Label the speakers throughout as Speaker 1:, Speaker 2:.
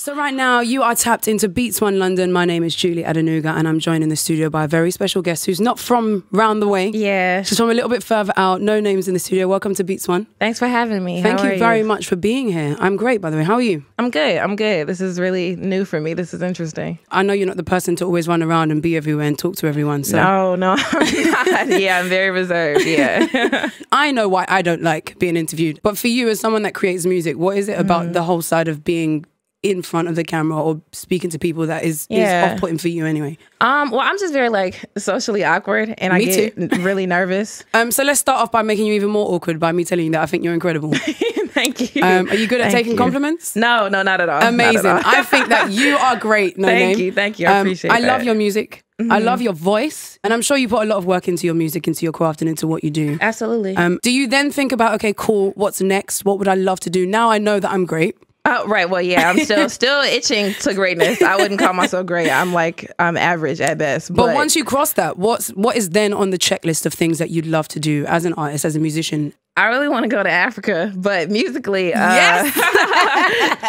Speaker 1: So right now, you are tapped into Beats One London. My name is Julie Adenuga, and I'm joined in the studio by a very special guest who's not from round the way.
Speaker 2: Yeah.
Speaker 1: She's from a little bit further out. Noname's in the studio. Welcome to Beats One.
Speaker 2: Thanks for having me.
Speaker 1: Thank you very much for being here. I'm great, by the way. How are you?
Speaker 2: I'm good. I'm good. This is really new for me. This is interesting.
Speaker 1: I know you're not the person to always run around and be everywhere and talk to everyone. So.
Speaker 2: No, I'm not. Yeah, I'm very reserved. Yeah.
Speaker 1: I know why I don't like being interviewed. But for you, as someone that creates music, what is it about the whole side of being in front of the camera or speaking to people that is off-putting for you anyway?
Speaker 2: Well, I'm just very like socially awkward, and I get really nervous.
Speaker 1: So let's start off by making you even more awkward by me telling you that I think you're incredible.
Speaker 2: Thank you.
Speaker 1: Are you good at taking compliments?
Speaker 2: No, not at all.
Speaker 1: Amazing.
Speaker 2: At all.
Speaker 1: I think that you are great.
Speaker 2: Thank you. I appreciate it.
Speaker 1: I love your music. I love your voice, and I'm sure you put a lot of work into your music, into your craft, and into what you do.
Speaker 2: Absolutely.
Speaker 1: Do you then think about, okay, cool, what's next? What would I love to do? Now I know that I'm great.
Speaker 2: Oh, right. Well, yeah, I'm still itching to greatness. I wouldn't call myself great. I'm average at best.
Speaker 1: But once you cross that, what is then on the checklist of things that you'd love to do as an artist, as a musician?
Speaker 2: I really want to go to Africa, but musically,
Speaker 1: yes.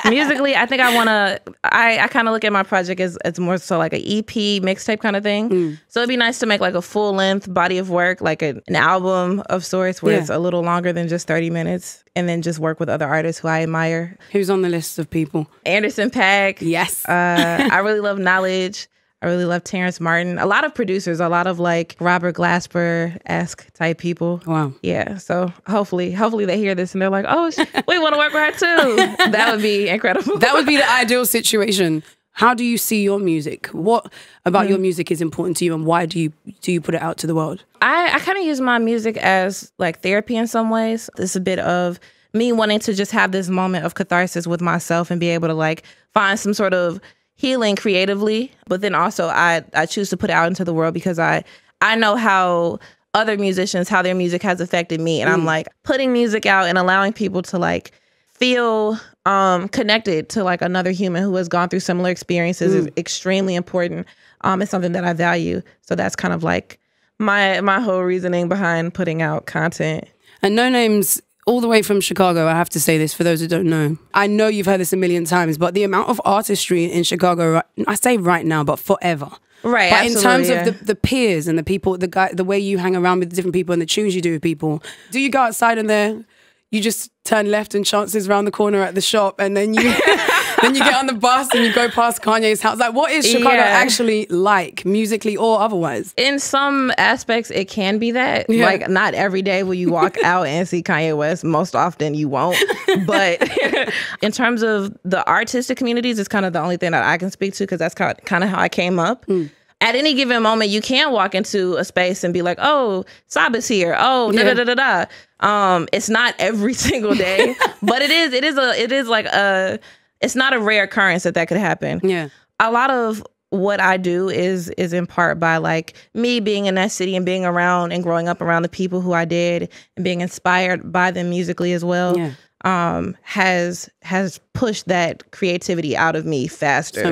Speaker 2: musically, I think I want to. I kind of look at my project as more so like an EP mixtape kind of thing. So it'd be nice to make like a full length body of work, like an album of sorts, where it's a little longer than just 30 minutes, and then just work with other artists who I admire.
Speaker 1: Who's on the list of people?
Speaker 2: Anderson .Paak.
Speaker 1: Yes.
Speaker 2: I really love Knowledge. I really love Terrence Martin. A lot of producers, a lot of like Robert Glasper-esque type people.
Speaker 1: Wow.
Speaker 2: Yeah. So hopefully they hear this and they're like, oh, we want to work with her too. That would be incredible.
Speaker 1: That would be the ideal situation. How do you see your music? What about your music is important to you, and why do you put it out to the world?
Speaker 2: I kind of use my music as like therapy in some ways. It's a bit of me wanting to just have this moment of catharsis with myself and be able to like find some sort of healing creatively, but then also I choose to put it out into the world because I know how other musicians, how their music has affected me, and I'm like putting music out and allowing people to like feel connected to like another human who has gone through similar experiences is extremely important. It's something that I value, so that's kind of like my whole reasoning behind putting out content.
Speaker 1: And Noname's all the way from Chicago. I have to say this for those who don't know. I know you've heard this a million times, but the amount of artistry in Chicago, I say right now, but forever.
Speaker 2: Right.
Speaker 1: But in terms of the peers and the people, the way you hang around with the different people and the tunes you do with people, do you go outside and you just turn left and Chance's around the corner at the shop, and then you then you get on the bus and you go past Kanye's house? Like, what is Chicago actually like, musically or otherwise?
Speaker 2: In some aspects, it can be that. Like, not every day will you walk out and see Kanye West. Most often you won't. But in terms of the artistic communities, it's kind of the only thing that I can speak to, because that's kind of how I came up. At any given moment, you can walk into a space and be like, oh, Saba's here. Oh, da-da-da-da-da. It's not every single day, but it is like it's not a rare occurrence that could happen. Yeah. A lot of what I do is in part by like me being in that city and being around and growing up around the people who I did and being inspired by them musically as well. Yeah. Has pushed that creativity out of me faster. So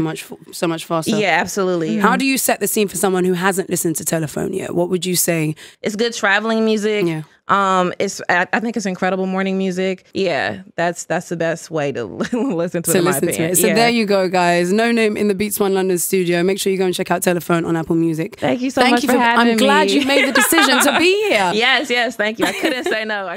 Speaker 2: much faster. Yeah, absolutely.
Speaker 1: How do you set the scene for someone who hasn't listened to Telefone yet? What would you say?
Speaker 2: It's good traveling music. Yeah. I think it's incredible morning music. Yeah, that's the best way to listen to it, in my opinion.
Speaker 1: So there you go, guys. Noname in the Beats One London studio. Make sure you go and check out Telefone on Apple Music.
Speaker 2: Thank you so much for having me.
Speaker 1: I'm glad you made the decision to be here.
Speaker 2: Yes, thank you. I couldn't say no.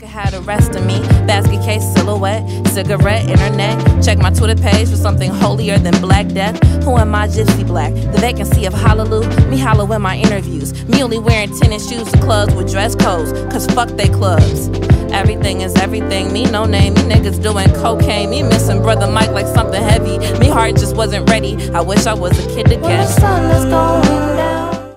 Speaker 3: Had the rest of me, basket case, silhouette, cigarette, internet. Check my Twitter page for something holier than Black Death. Who am I, Gypsy Black? The vacancy of Hallelujah. Me hollow in my interviews. Me only wearing tennis shoes to clubs with dress codes, cause fuck they clubs. Everything is everything. Me no name. Me niggas doing cocaine. Me missing Brother Mike like something heavy. Me heart just wasn't ready. I wish I was a kid again.
Speaker 4: When the sun is going down.